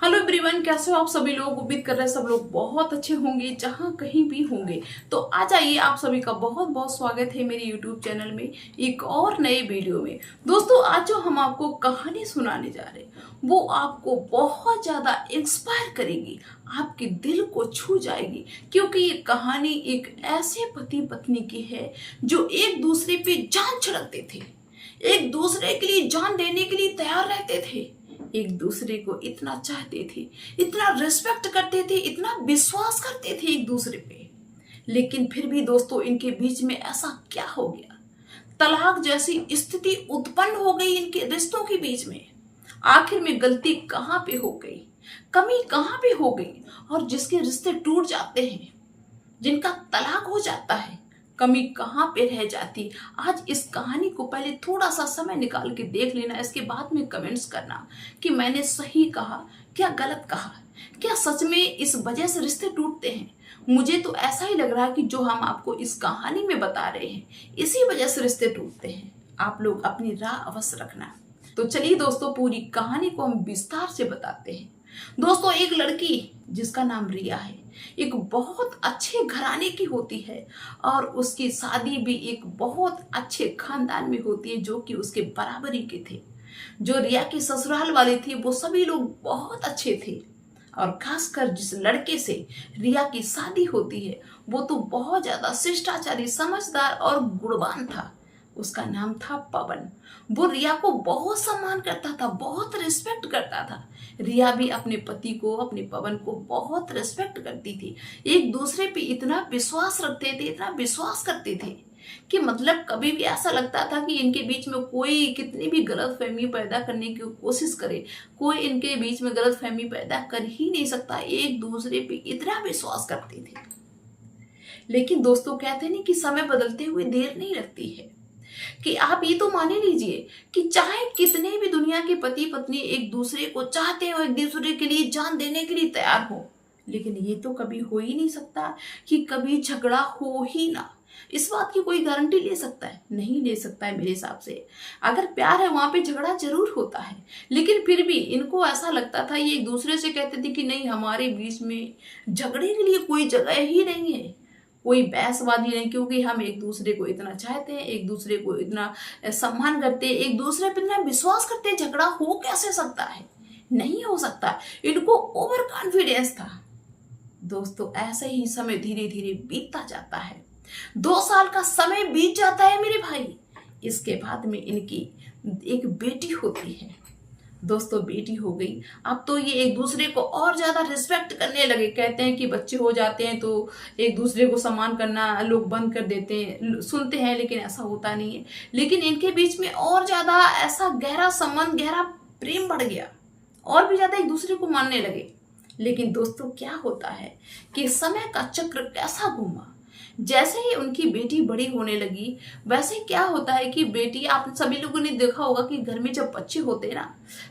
Hello everyone, कैसे हो आप सभी लोग। उम्मीद कर रहे हैं सब लोग बहुत अच्छे होंगे जहां कहीं भी होंगे। तो आ जाइए, आप सभी का बहुत बहुत स्वागत है मेरे यूट्यूब चैनल में एक और नए वीडियो में। दोस्तों, आज जो हम आपको कहानी सुनाने जा रहे हैं वो आपको बहुत ज्यादा इंस्पायर करेगी, आपके दिल को छू जाएगी, क्योंकि ये कहानी एक ऐसे पति पत्नी की है जो एक दूसरे पे जान छिड़कते थे, एक दूसरे के लिए जान देने के लिए तैयार रहते थे, एक दूसरे को इतना चाहते थे, इतना रिस्पेक्ट करते थे, इतना विश्वास करते थे एक दूसरे पे। लेकिन फिर भी दोस्तों, इनके बीच में ऐसा क्या हो गया, तलाक जैसी स्थिति उत्पन्न हो गई इनके रिश्तों के बीच में। आखिर में गलती कहाँ पे हो गई, कमी कहाँ पे हो गई, और जिसके रिश्ते टूट जाते हैं, जिनका तलाक हो जाता है, कमी कहाँ पे रह जाती। आज इस कहानी को पहले थोड़ा सा समय निकाल के देख लेना, इसके बाद में कमेंट्स करना कि मैंने सही कहा, क्या गलत कहा, क्या सच में इस वजह से रिश्ते टूटते हैं। मुझे तो ऐसा ही लग रहा है कि जो हम आपको इस कहानी में बता रहे हैं इसी वजह से रिश्ते टूटते हैं। आप लोग अपनी राह अवश्य रखना। तो चलिए दोस्तों, पूरी कहानी को हम विस्तार से बताते हैं। दोस्तों, एक लड़की जिसका नाम रिया है, एक बहुत अच्छे घराने की होती है और उसकी शादी भी एक बहुत अच्छे खानदान में होती है जो कि उसके बराबरी के थे। जो रिया के ससुराल वाले थे वो सभी लोग बहुत अच्छे थे, और खासकर जिस लड़के से रिया की शादी होती है वो तो बहुत ज्यादा शिष्टाचारी, समझदार और गुणवान था। उसका नाम था पवन। वो रिया को बहुत सम्मान करता था, बहुत रिस्पेक्ट करता था। रिया भी अपने पति को, अपने पवन को बहुत रिस्पेक्ट करती थी। एक दूसरे पे इतना विश्वास रखते थे, इतना विश्वास करते थे कि मतलब कभी भी ऐसा लगता था कि इनके बीच में कोई कितनी भी गलतफहमी पैदा करने की कोशिश करे, कोई इनके बीच में गलतफहमी पैदा कर ही नहीं सकता। एक दूसरे पे इतना विश्वास करते थे। लेकिन दोस्तों, कहते नहीं कि समय बदलते हुए देर नहीं लगती है। कि आप ये तो माने लीजिए कि चाहे कितने भी दुनिया के पति पत्नी एक दूसरे को चाहते हो, एक दूसरे के लिए जान देने के लिए तैयार हो, लेकिन ये तो कभी हो ही नहीं सकता कि कभी झगड़ा हो ही ना। इस बात की कोई गारंटी ले सकता है? नहीं ले सकता है मेरे हिसाब से। अगर प्यार है वहां पे झगड़ा जरूर होता है, लेकिन फिर भी इनको ऐसा लगता था, ये एक दूसरे से कहते थे कि नहीं, हमारे बीच में झगड़े के लिए कोई जगह ही नहीं है, कोई बहसबाजी नहीं, क्योंकि हम एक दूसरे को इतना चाहते हैं, एक दूसरे को इतना सम्मान करते हैं, एक दूसरे पर इतना विश्वास करते हैं। झगड़ा हो कैसे सकता है? नहीं हो सकता। इनको ओवर कॉन्फिडेंस था। दोस्तों, ऐसे ही समय धीरे धीरे बीतता जाता है। 2 साल का समय बीत जाता है मेरे भाई। इसके बाद में इनकी एक बेटी होती है। दोस्तों, बेटी हो गई, अब तो ये एक दूसरे को और ज्यादा रिस्पेक्ट करने लगे। कहते हैं कि बच्चे हो जाते हैं तो एक दूसरे को सम्मान करना लोग बंद कर देते हैं, सुनते हैं, लेकिन ऐसा होता नहीं है। लेकिन इनके बीच में और ज्यादा ऐसा गहरा संबंध, गहरा प्रेम बढ़ गया, और भी ज्यादा एक दूसरे को मानने लगे। लेकिन दोस्तों, क्या होता है कि समय का चक्र कैसा घूमा। जैसे ही उनकी बेटी बड़ी होने लगी, वैसे क्या होता है कि बेटी, आप सभी लोगों ने देखा होगा कि घर में जब बच्चे होते हैं ना,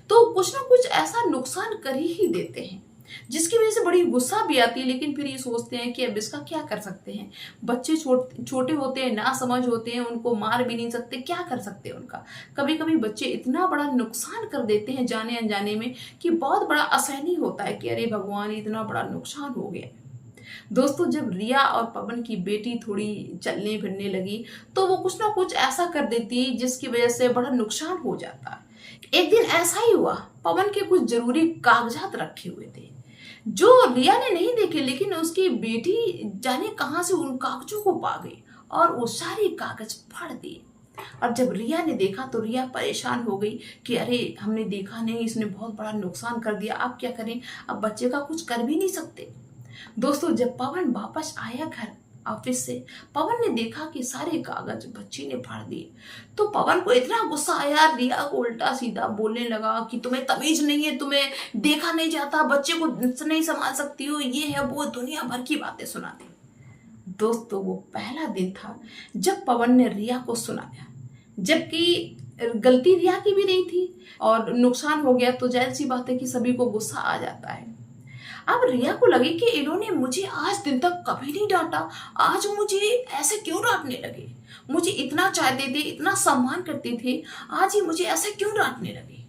तो कुछ ना कुछ ऐसा नुकसान कर ही देते हैं जिसकी वजह से बड़ी गुस्सा भी आती है। लेकिन फिर ये सोचते हैं कि अब इसका क्या कर सकते हैं। बच्चे छोटे होते हैं, ना समझ होते हैं, उनको मार भी नहीं सकते, क्या कर सकते हैं उनका। कभी कभी बच्चे इतना बड़ा नुकसान कर देते हैं जाने अनजाने में कि बहुत बड़ा असहनीय होता है कि अरे भगवान, इतना बड़ा नुकसान हो गया। दोस्तों, जब रिया और पवन की बेटी थोड़ी चलने फिरने लगी तो वो कुछ ना कुछ ऐसा कर देती जिसकी वजह से बड़ा नुकसान हो जाता। एक दिन ऐसा ही हुआ, पवन के कुछ जरूरी कागजात रखे हुए थे जो रिया ने नहीं देखे, लेकिन उसकी बेटी जाने कहां से उन कागजों को पा गई और वो सारे कागज फाड़ दिए। और जब रिया ने देखा तो रिया परेशान हो गई कि अरे, हमने देखा नहीं, इसने बहुत बड़ा नुकसान कर दिया, अब क्या करें, अब बच्चे का कुछ कर भी नहीं सकते। दोस्तों, जब पवन वापस आया घर ऑफिस से, पवन ने देखा कि सारे कागज बच्ची ने फाड़ दिए। तो पवन को इतना गुस्सा आया, रिया को उल्टा सीधा बोलने लगा कि तुम्हें तमीज नहीं है, तुम्हें देखा नहीं जाता, बच्चे को नहीं संभाल सकती हो, ये है वो, दुनिया भर की बातें सुना दी। दोस्तों, वो पहला दिन था जब पवन ने रिया को सुनाया, जबकि गलती रिया की भी नहीं थी और नुकसान हो गया, तो जाहिर सी बात है कि सभी को गुस्सा आ जाता है। अब रिया को लगे कि इन्होंने मुझे आज दिन तक कभी नहीं डांटा, आज मुझे ऐसे क्यों डांटने लगे, मुझे इतना चाहते थे, इतना सम्मान करते थे, आज ही मुझे ऐसे क्यों डांटने लगे,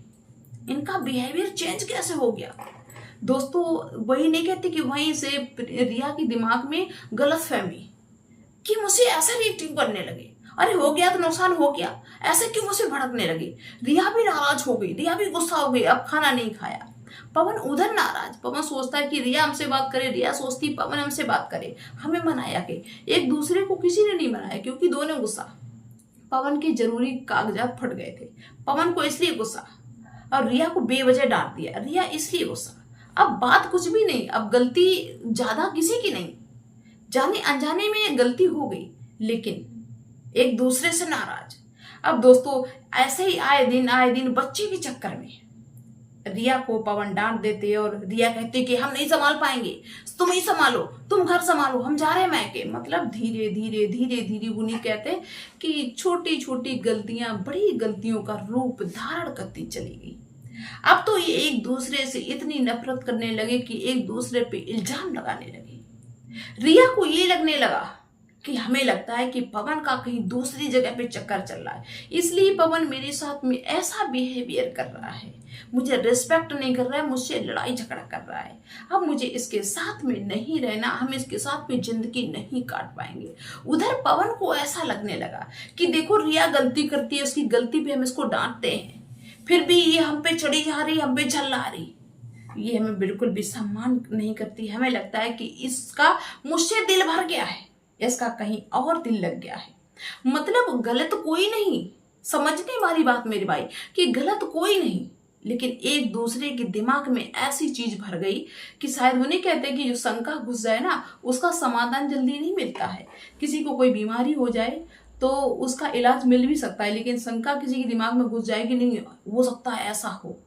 इनका बिहेवियर चेंज कैसे हो गया। दोस्तों वही नहीं कहते कि वहीं से रिया के दिमाग में गलत फहमी कि मुझसे ऐसा रिएक्टिंग करने लगे, अरे हो गया तो नुकसान हो गया, ऐसे क्यों मुझसे भड़कने लगे। रिया भी नाराज हो गई, रिया भी गुस्सा हो गई, अब खाना नहीं खाया। पवन उधर नाराज, पवन सोचता है कि रिया हमसे बात करे, रिया सोचती पवन हमसे बात करे, हमें मनाया के। एक दूसरे को किसी ने नहीं मनाया क्योंकि दोनों गुस्सा। पवन के जरूरी कागजात फट गए थे, पवन को इसलिए गुस्सा, और रिया को बेवजह डांट दिया, रिया इसलिए गुस्सा। अब बात कुछ भी नहीं, अब गलती ज्यादा किसी की नहीं, जाने अनजाने में गलती हो गई, लेकिन एक दूसरे से नाराज। अब दोस्तों ऐसे ही आए दिन बच्चे के चक्कर में रिया को पवन डांट देते और रिया कहते कि हम नहीं संभाल पाएंगे, तुम ही संभालो, तुम घर संभालो, हम जा रहे हैं मैके। मतलब धीरे धीरे उन्हीं कहते कि छोटी छोटी गलतियां बड़ी गलतियों का रूप धारण करती चली गई। अब तो ये एक दूसरे से इतनी नफरत करने लगे कि एक दूसरे पे इल्जाम लगाने लगे। रिया को ये लगने लगा कि हमें लगता है कि पवन का कहीं दूसरी जगह पे चक्कर चल रहा है, इसलिए पवन मेरे साथ में ऐसा बिहेवियर कर रहा है, मुझे रिस्पेक्ट नहीं कर रहा है, मुझसे लड़ाई झगड़ा कर रहा है। अब मुझे इसके साथ में नहीं रहना, हम इसके साथ में जिंदगी नहीं काट पाएंगे। उधर पवन को ऐसा लगने लगा कि देखो रिया गलती करती है, उसकी गलती पे हम इसको डांटते हैं, फिर भी ये हम पे चढ़ी जा रही, हम पे झल्ला रही, ये हमें बिल्कुल भी सम्मान नहीं करती। हमें लगता है कि इसका मुझसे दिल भर गया है, इसका कहीं और दिल लग गया है। मतलब गलत कोई नहीं, समझने वाली बात मेरे भाई कि गलत कोई नहीं, लेकिन एक दूसरे के दिमाग में ऐसी चीज भर गई कि शायद उन्हें कहते हैं कि जो शंका घुस जाए ना, उसका समाधान जल्दी नहीं मिलता है। किसी को कोई बीमारी हो जाए तो उसका इलाज मिल भी सकता है, लेकिन शंका किसी के दिमाग में घुस जाए कि नहीं हो सकता है ऐसा हो।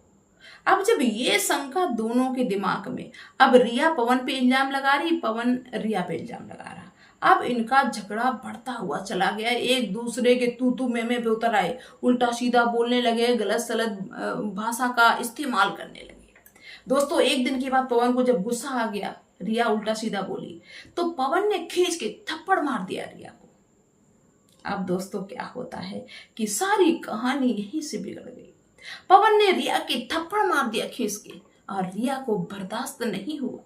अब जब ये शंका दोनों के दिमाग में, अब रिया पवन पे इल्जाम लगा रही, पवन रिया पे इल्जाम लगा रहा, अब इनका झगड़ा बढ़ता हुआ चला गया, एक दूसरे के तू मैं पे उतर आए, उल्टा सीधा बोलने लगे, गलत सलत भाषा का इस्तेमाल करने लगे। दोस्तों एक दिन के बाद पवन को जब गुस्सा आ गया, रिया उल्टा सीधा बोली, तो पवन ने खींच के थप्पड़ मार दिया रिया को। अब दोस्तों क्या होता है कि सारी कहानी यहीं से बिगड़ गई। पवन ने रिया के थप्पड़ मार दिया खींच के, और रिया को बर्दाश्त नहीं हुआ।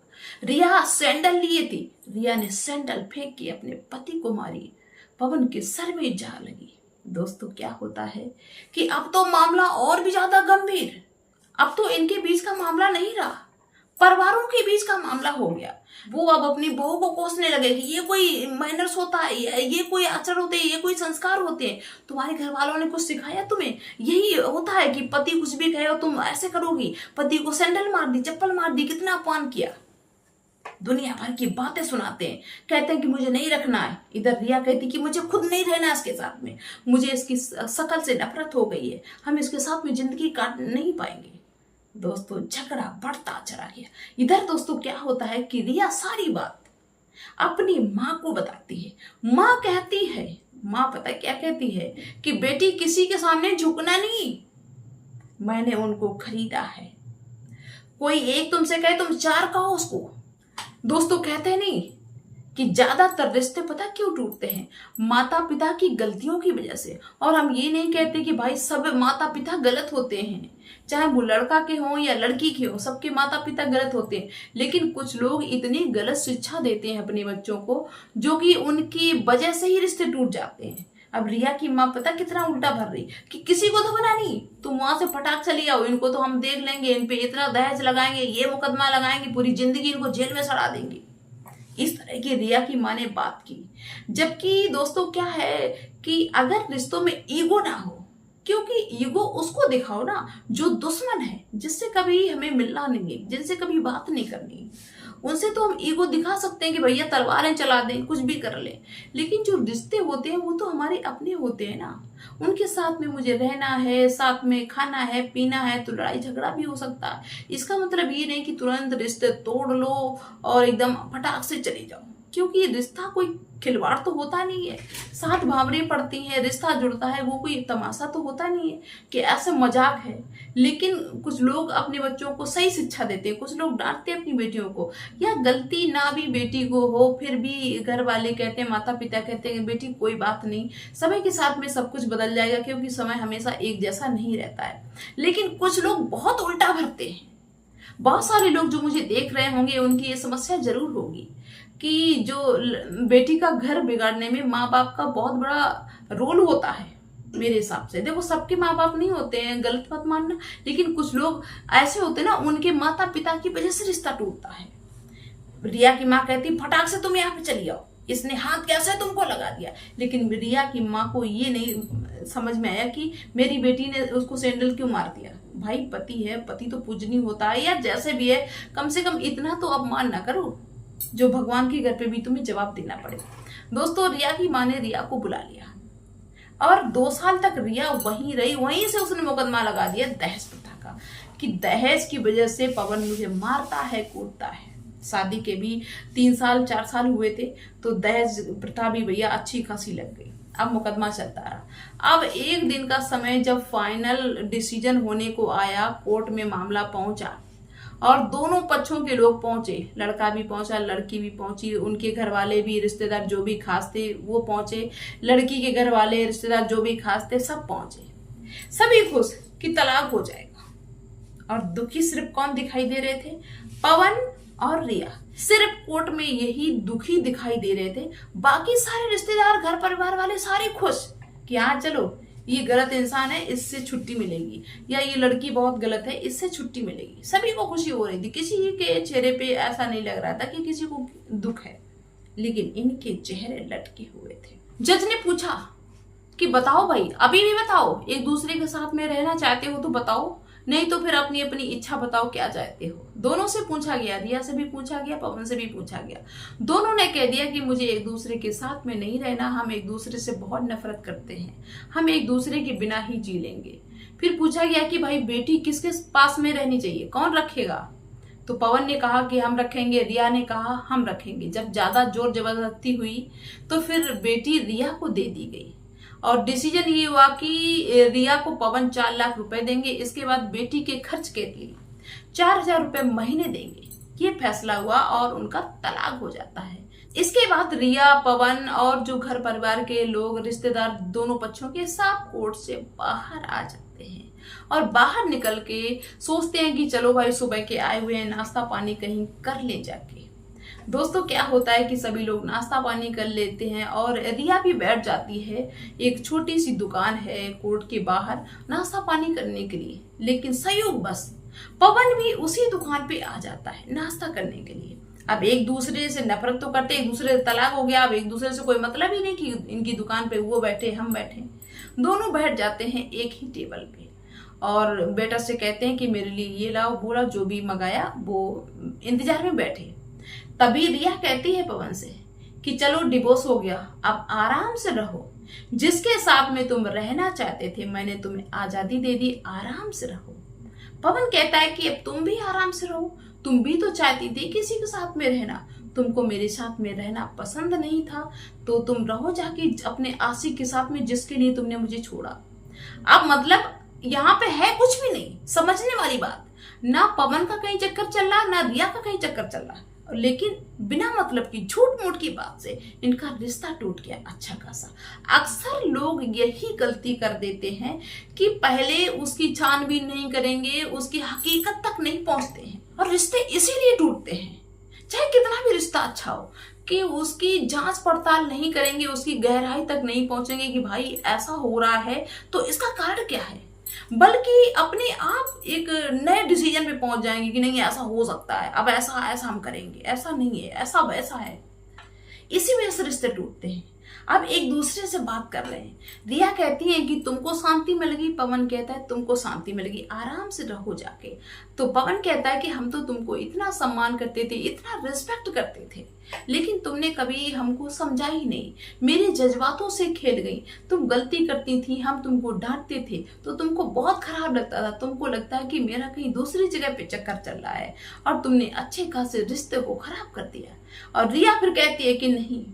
रिया सैंडल लिए थी, रिया ने सैंडल फेंक के अपने पति को मारी, पवन के सर में जा लगी। दोस्तों क्या होता है कि अब तो मामला और भी ज्यादा गंभीर, अब तो इनके बीच का मामला नहीं रहा, परिवारों के बीच का मामला हो गया। वो अब अपनी बहू को कोसने लगे कि ये कोई मैनर्स होता है, ये कोई आचरण होते हैं, ये कोई संस्कार होते हैं, तुम्हारे घर वालों ने कुछ सिखाया तुम्हें? यही होता है कि पति कुछ भी कहे और तुम ऐसे करोगी, पति को सैंडल मार दी, चप्पल मार दी, कितना अपमान किया। दुनिया भर की बातें सुनाते हैं, कहते हैं कि मुझे नहीं रखना है। इधर रिया कहती कि मुझे खुद नहीं रहना इसके साथ में, मुझे इसकी शकल से नफरत हो गई है, हम इसके साथ में जिंदगी काट नहीं पाएंगे। दोस्तों झगड़ा बढ़ता चला गया। इधर दोस्तों क्या होता है कि रिया सारी बात अपनी माँ को बताती है। माँ कहती है, माँ पता क्या कहती है कि बेटी किसी के सामने झुकना नहीं, मैंने उनको खरीदा है, कोई एक तुमसे कहे तुम चार कहो उसको। दोस्तों कहते नहीं कि ज्यादातर रिश्ते पता क्यों टूटते हैं? माता पिता की गलतियों की वजह से। और हम ये नहीं कहते कि भाई सब माता पिता गलत होते हैं, चाहे वो लड़का के हों या लड़की के हों, सबके माता पिता गलत होते हैं, लेकिन कुछ लोग इतनी गलत शिक्षा देते हैं अपने बच्चों को, जो कि उनकी वजह से ही रिश्ते टूट जाते हैं। अब रिया की माँ पता कितना उल्टा भर रही कि किसी को तो बना नहीं, तुम वहां से फटाक चली आओ, इनको तो हम देख लेंगे, इन पे इतना दहेज लगाएंगे, ये मुकदमा लगाएंगे, पूरी जिंदगी इनको जेल में सड़ा देंगे। इस तरह की रिया की माँ ने बात की। जबकि दोस्तों क्या है कि अगर रिश्तों में ईगो ना हो, क्योंकि ईगो उसको दिखाओ ना जो दुश्मन है, जिससे कभी हमें मिलना नहीं है, जिनसे कभी बात नहीं करनी, उनसे तो हम ईगो दिखा सकते हैं कि भैया तलवारें चला दें, कुछ भी कर लें, लेकिन जो रिश्ते होते हैं वो तो हमारे अपने होते हैं ना, उनके साथ में मुझे रहना है, साथ में खाना है, पीना है, तो लड़ाई झगड़ा भी हो सकता है। इसका मतलब ये नहीं कि तुरंत रिश्ते तोड़ लो और एकदम फटाक से चले जाओ, क्योंकि रिश्ता कोई खिलवाड़ तो होता नहीं है, साथ भावरें पड़ती हैं, रिश्ता जुड़ता है, वो कोई तमाशा तो होता नहीं है कि ऐसे मजाक है। लेकिन कुछ लोग अपने बच्चों को सही शिक्षा देते हैं, कुछ लोग डांटते हैं अपनी बेटियों को, या गलती ना भी बेटी को हो, फिर भी घर वाले कहते हैं, माता पिता कहते हैं बेटी कोई बात नहीं, समय के साथ में सब कुछ बदल जाएगा, क्योंकि समय हमेशा एक जैसा नहीं रहता है। लेकिन कुछ लोग बहुत उल्टा भरते हैं, बहुत सारे लोग जो मुझे देख रहे होंगे उनकी ये समस्या जरूर होगी कि जो बेटी का घर बिगाड़ने में माँ बाप का बहुत बड़ा रोल होता है। मेरे हिसाब से देखो, सबके माँ बाप नहीं होते हैं, गलत मत मानना, लेकिन कुछ लोग ऐसे होते हैं ना, उनके माता पिता की वजह से रिश्ता टूटता है। रिया की माँ कहती फटाक से तुम यहाँ पे चली आओ, इसने हाथ कैसे तुमको लगा दिया। लेकिन रिया की माँ को ये नहीं समझ में आया कि मेरी बेटी ने उसको सैंडल क्यों मार दिया। भाई पति है, पति तो पूजनीय होता है, या जैसे भी है, कम से कम इतना तो अपमान ना करो जो भगवान के घर पे भी तुम्हें जवाब देना पड़े। दोस्तों, रिया की माँ ने रिया को बुला लिया और 2 साल तक रिया वहीं रही। वहीं से उसने मुकदमा लगा दिया दहेज प्रथा का, कि दहेज की वजह से पवन मुझे मारता है, कूटता है। शादी के भी 3 साल 4 साल हुए थे तो दहेज प्रथा भी भैया अच्छी खासी लग गई। अब मुकदमा चलता रहा। अब एक दिन का समय जब फाइनल डिसीजन होने को आया, कोर्ट में मामला पहुंचा और दोनों पक्षों के लोग पहुंचे, लड़का भी पहुंचा, लड़की भी पहुंची, उनके घर वाले भी, रिश्तेदार जो भी खास थे वो पहुंचे, लड़की के घर वाले रिश्तेदार जो भी खास थे सब पहुंचे। सभी खुश कि तलाक हो जाएगा। और दुखी सिर्फ कौन दिखाई दे रहे थे? पवन और रिया। सिर्फ कोर्ट में यही दुखी दिखाई दे रहे थे, बाकी सारे रिश्तेदार, घर परिवार वाले सारे खुश कि हाँ चलो, ये गलत इंसान है, इससे छुट्टी मिलेगी, या ये लड़की बहुत गलत है, इससे छुट्टी मिलेगी। सभी को खुशी हो रही थी, किसी के चेहरे पे ऐसा नहीं लग रहा था कि किसी को दुख है, लेकिन इनके चेहरे लटके हुए थे। जज ने पूछा कि बताओ भाई, अभी भी बताओ, एक दूसरे के साथ में रहना चाहते हो तो बताओ, नहीं तो फिर अपनी अपनी इच्छा बताओ क्या चाहते हो। दोनों से पूछा गया, रिया से भी पूछा गया, पवन से भी पूछा गया। दोनों ने कह दिया कि मुझे एक दूसरे के साथ में नहीं रहना, हम एक दूसरे से बहुत नफरत करते हैं, हम एक दूसरे के बिना ही जी लेंगे। फिर पूछा गया कि भाई बेटी किसके पास में रहनी चाहिए, कौन रखेगा? तो पवन ने कहा कि हम रखेंगे, रिया ने कहा हम रखेंगे। जब ज्यादा जोर जबरदस्ती हुई तो फिर बेटी रिया को दे दी गई और डिसीजन ये हुआ कि रिया को पवन 4 लाख रुपए देंगे, इसके बाद बेटी के खर्च के लिए 4,000 रुपए महीने देंगे। ये फैसला हुआ और उनका तलाक हो जाता है। इसके बाद रिया, पवन और जो घर परिवार के लोग, रिश्तेदार, दोनों पक्षों के सब कोर्ट से बाहर आ जाते हैं और बाहर निकल के सोचते हैं कि चलो भाई, सुबह के आए हुए हैं, नाश्ता पानी कहीं कर ले जाके। दोस्तों, क्या होता है कि सभी लोग नाश्ता पानी कर लेते हैं और रिया भी बैठ जाती है। एक छोटी सी दुकान है कोर्ट के बाहर नाश्ता पानी करने के लिए, लेकिन संयोग बस पवन भी उसी दुकान पे आ जाता है नाश्ता करने के लिए। अब एक दूसरे से नफरत तो करते, एक दूसरे से तलाक हो गया, अब एक दूसरे से कोई मतलब ही नहीं कि इनकी दुकान पे वो बैठे हम बैठे। दोनों बैठ जाते हैं एक ही टेबल पे और बेटा से कहते हैं कि मेरे लिए ये लाओ, बोला जो भी मंगाया, वो इंतजार में बैठे। तभी रिया कहती है पवन से कि चलो डिवोर्स हो गया, अब आराम से रहो, जिसके साथ में तुम रहना चाहते थे मैंने तुम्हें आजादी दे दी, आराम से रहो। पवन कहता है कि अब तुम भी आराम से रहो, तुम भी तो चाहती थी किसी के साथ में रहना, तुमको मेरे साथ में रहना पसंद नहीं था तो तुम रहो जाके अपने आशिक के साथ में जिसके लिए तुमने मुझे छोड़ा। अब मतलब यहाँ पे है कुछ भी नहीं, समझने वाली बात, ना पवन का कहीं चक्कर चल रहा, ना रिया का कहीं चक्कर चल रहा, लेकिन बिना मतलब की झूठ मूठ की बात से इनका रिश्ता टूट गया अच्छा खासा। अक्सर लोग यही गलती कर देते हैं कि पहले उसकी छानबीन नहीं करेंगे, उसकी हकीकत तक नहीं पहुंचते हैं और रिश्ते इसीलिए टूटते हैं। चाहे कितना भी रिश्ता अच्छा हो, कि उसकी जांच पड़ताल नहीं करेंगे, उसकी गहराई तक नहीं पहुंचेंगे कि भाई ऐसा हो रहा है तो इसका कारण क्या है, बल्कि अपने आप एक नए डिसीजन पे पहुंच जाएंगे कि नहीं ऐसा हो सकता है, अब ऐसा ऐसा हम करेंगे, ऐसा नहीं है, ऐसा वैसा है। इसी वजह से रिश्ते टूटते हैं। अब एक दूसरे से बात कर रहे हैं, रिया कहती है कि तुमको शांति मिलेगी, पवन कहता है तुमको शांति मिलेगी, आराम से रहो जाके। तो पवन कहता है कि हम तो तुमको इतना सम्मान करते थे, इतना रिस्पेक्ट करते थे, लेकिन तुमने कभी हमको समझा ही नहीं, मेरे जज्बातों से खेल गई, तुम गलती करती थी, हम तुमको डांटते थे तो तुमको बहुत खराब लगता था, तुमको लगता है कि मेरा कहीं दूसरी जगह पे चक्कर चल रहा है और तुमने अच्छे खासे रिश्ते को खराब कर दिया। और रिया फिर कहती है कि नहीं,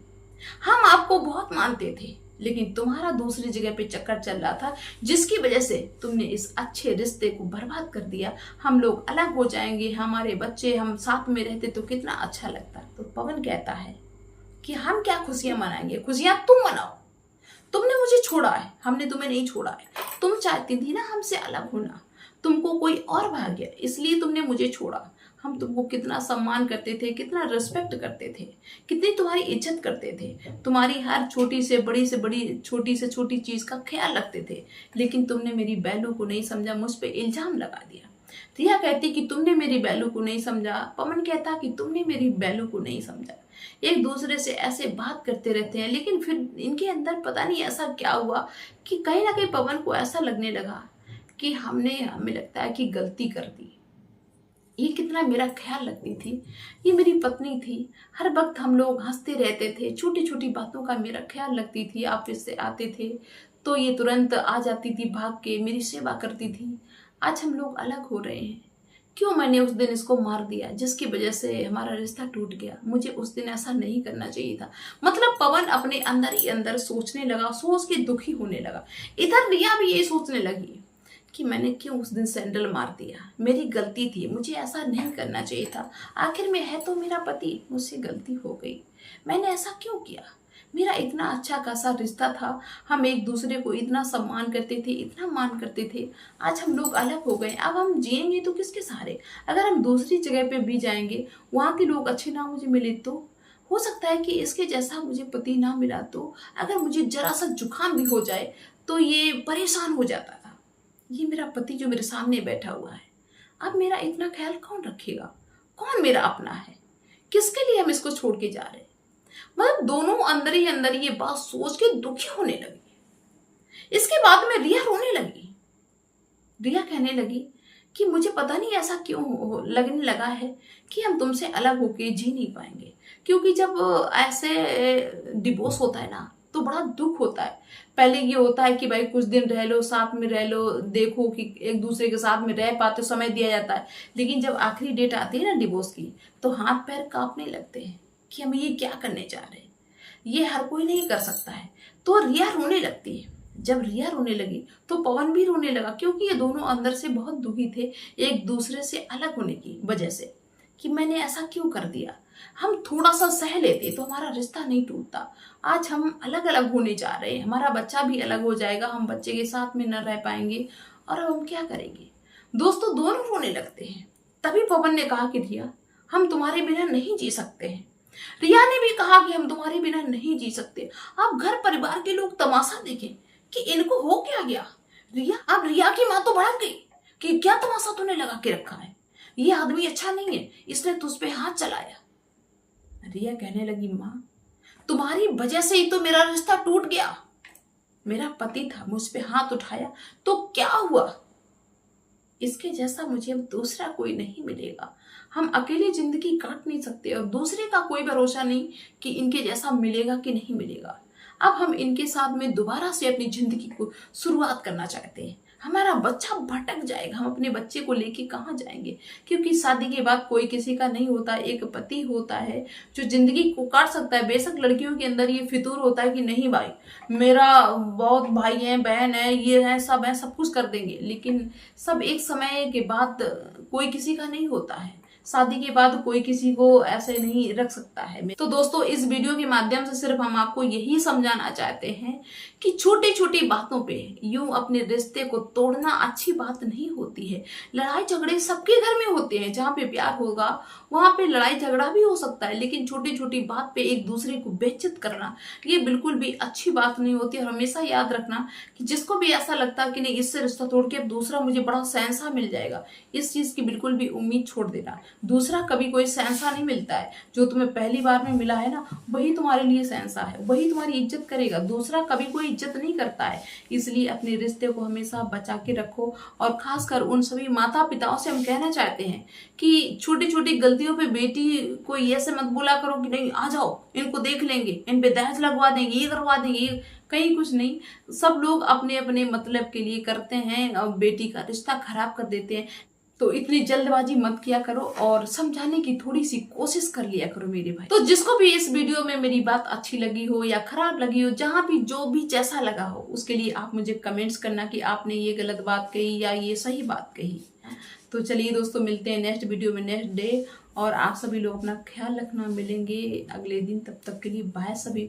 हम आपको बहुत मानते थे, लेकिन तुम्हारा दूसरी जगह पे चक्कर चल रहा था जिसकी वजह से तुमने इस अच्छे रिश्ते को बर्बाद कर दिया। हम लोग अलग हो जाएंगे, हमारे बच्चे, हम साथ में रहते तो कितना अच्छा लगता। तो पवन कहता है कि हम क्या खुशियां मनाएंगे, खुशियां तुम मनाओ, तुमने मुझे छोड़ा है, हमने तुम्हें नहीं छोड़ा है, तुम चाहती थी ना हमसे अलग होना, तुमको कोई और भाग गया इसलिए तुमने मुझे छोड़ा। हम तुमको कितना सम्मान करते थे, कितना रिस्पेक्ट करते थे, कितनी तुम्हारी इज्जत करते थे, तुम्हारी हर छोटी से बड़ी छोटी से छोटी चीज का ख्याल रखते थे, लेकिन तुमने मेरी वैल्यू को नहीं समझा, मुझ पे इल्जाम लगा दिया। रिया कहती कि तुमने मेरी वैल्यू को नहीं समझा, पवन कहता कि तुमने मेरी वैल्यू को नहीं समझा। एक दूसरे से ऐसे बात करते रहते हैं, लेकिन फिर इनके अंदर पता नहीं ऐसा क्या हुआ कि कहीं ना कहीं पवन को ऐसा लगने लगा कि हमें लगता है कि गलती कर दी। ये कितना मेरा ख्याल रखती थी, ये मेरी पत्नी थी, हर वक्त हम लोग हंसते रहते थे, छोटी छोटी बातों का मेरा ख्याल रखती थी। ऑफिस से आते थे तो ये तुरंत आ जाती थी, भाग के मेरी सेवा करती थी। आज हम लोग अलग हो रहे हैं, क्यों मैंने उस दिन इसको मार दिया जिसकी वजह से हमारा रिश्ता टूट गया। मुझे उस दिन ऐसा नहीं करना चाहिए था। मतलब पवन अपने अंदर ही अंदर सोचने लगा, सोच के दुखी होने लगा। इधर रिया भी ये सोचने लगी कि मैंने क्यों उस दिन सैंडल मार दिया, मेरी गलती थी, मुझे ऐसा नहीं करना चाहिए था। आखिर में है तो मेरा पति, मुझसे गलती हो गई, मैंने ऐसा क्यों किया। मेरा इतना अच्छा खासा रिश्ता था, हम एक दूसरे को इतना सम्मान करते थे, इतना मान करते थे। आज हम लोग अलग हो गए, अब हम जिएंगे तो किसके सहारे। अगर हम दूसरी जगह पे भी जाएंगे, वहाँ के लोग अच्छे ना मुझे मिले तो हो सकता है कि इसके जैसा मुझे पति ना मिला तो अगर मुझे जरा सा जुकाम भी हो जाए तो ये परेशान हो जाता था। ये मेरा पति जो मेरे सामने बैठा हुआ है, अब मेरा इतना ख्याल कौन रखेगा, कौन मेरा अपना है, किसके लिए हम इसको छोड़ के जा रहे हैं। मतलब दोनों अंदर ही अंदर ये बात सोच के दुखी होने लगी। इसके बाद में रिया रोने लगी। रिया कहने लगी कि मुझे पता नहीं ऐसा क्यों लगने लगा है कि हम तुमसे अलग होके जी नहीं पाएंगे। क्योंकि जब ऐसे डिवोर्स होता है ना तो बड़ा दुख होता है। पहले ये होता है कि भाई कुछ दिन रह लो, साथ में रह लो, देखो कि एक दूसरे के साथ में रह पाते, समय दिया जाता है। लेकिन जब आखिरी डेट आती है ना डिवोर्स की, तो हाथ पैर कांपने लगते हैं कि हम ये क्या करने जा रहे हैं, ये हर कोई नहीं कर सकता है। तो रिया रोने लगती है। जब रिया रोने लगी तो पवन भी रोने लगा, क्योंकि ये दोनों अंदर से बहुत दुखी थे एक दूसरे से अलग होने की वजह से, कि मैंने ऐसा क्यों कर दिया। हम थोड़ा सा सह लेते तो हमारा रिश्ता नहीं टूटता। आज हम अलग अलग होने जा रहे हैं, हमारा बच्चा भी अलग हो जाएगा, हम बच्चे के साथ में न रह पाएंगे, और अब हम क्या करेंगे। दोस्तों दोनों रोने लगते हैं। तभी पवन ने कहा कि रिया, हम तुम्हारे बिना नहीं जी सकते हैं। रिया ने भी कहा कि हम तुम्हारे बिना नहीं जी सकते। अब घर परिवार के लोग तमाशा देखें कि इनको हो क्या गया। रिया, अब रिया की माँ तो भड़क गई कि क्या तमाशा तूने लगा के रखा है, ये आदमी अच्छा नहीं है, इसने तुझ पे हाथ चलाया। रिया कहने लगी, माँ तुम्हारी वजह से ही तो मेरा रिश्ता टूट गया। मेरा पति था, मुझ पे हाथ उठाया तो क्या हुआ, इसके जैसा मुझे अब दूसरा कोई नहीं मिलेगा। हम अकेले जिंदगी काट नहीं सकते और दूसरे का कोई भरोसा नहीं कि इनके जैसा मिलेगा कि नहीं मिलेगा। अब हम इनके साथ में दोबारा से अपनी जिंदगी को शुरुआत करना चाहते हैं। हमारा बच्चा भटक जाएगा, हम अपने बच्चे को लेके कहाँ जाएंगे। क्योंकि शादी के बाद कोई किसी का नहीं होता, एक पति होता है जो जिंदगी को काट सकता है। बेशक लड़कियों के अंदर ये फितूर होता है कि नहीं भाई, मेरा बहुत भाई है, बहन है, ये है, सब कुछ कर देंगे, लेकिन सब एक समय के बाद कोई किसी का नहीं होता है। शादी के बाद कोई किसी को ऐसे नहीं रख सकता है। तो दोस्तों इस वीडियो के माध्यम से सिर्फ हम आपको यही समझाना चाहते हैं कि छोटी छोटी बातों पे यूं अपने रिश्ते को तोड़ना अच्छी बात नहीं होती है। लड़ाई झगड़े सबके घर में होते हैं, जहाँ पे प्यार होगा वहां पे लड़ाई झगड़ा भी हो सकता है, लेकिन छोटी छोटी बात पे एक दूसरे को बेइज्जत करना ये बिल्कुल भी अच्छी बात नहीं होती। और हमेशा याद रखना कि जिसको भी ऐसा लगता है कि नहीं इससे रिश्ता तोड़ के अब दूसरा मुझे बड़ा शहंशाह मिल जाएगा, इस चीज की बिल्कुल भी उम्मीद छोड़ देना। दूसरा कभी कोई शहंशाह नहीं मिलता है। जो तुम्हें पहली बार में मिला है ना, वही तुम्हारे लिए शहंशाह है, वही तुम्हारी इज्जत करेगा। दूसरा कभी कोई इज्जत नहीं करता है। इसलिए अपने रिश्ते को हमेशा बचा के रखो। और खासकर उन सभी माता पिताओं से हम कहना चाहते हैं कि छोटी छोटी गलतियों पे बेटी को ऐसे मत बोला करो कि नहीं आ जाओ इनको देख लेंगे, इन पे दहेज लगवा देंगे, ये करवा देंगे, ये कहीं कुछ नहीं। सब लोग अपने अपने मतलब के लिए करते हैं और बेटी का रिश्ता खराब कर देते हैं। तो इतनी जल्दबाजी मत किया करो और समझाने की थोड़ी सी कोशिश कर लिया करो मेरे भाई। तो जिसको भी इस वीडियो में मेरी बात अच्छी लगी हो या खराब लगी हो, जहां भी जो भी जैसा लगा हो, उसके लिए आप मुझे कमेंट्स करना कि आपने ये गलत बात कही या ये सही बात कही। तो चलिए दोस्तों, मिलते हैं नेक्स्ट वीडियो में नेक्स्ट डे। और आप सभी लोग अपना ख्याल रखना, मिलेंगे अगले दिन, तब तक के लिए बाय सभी।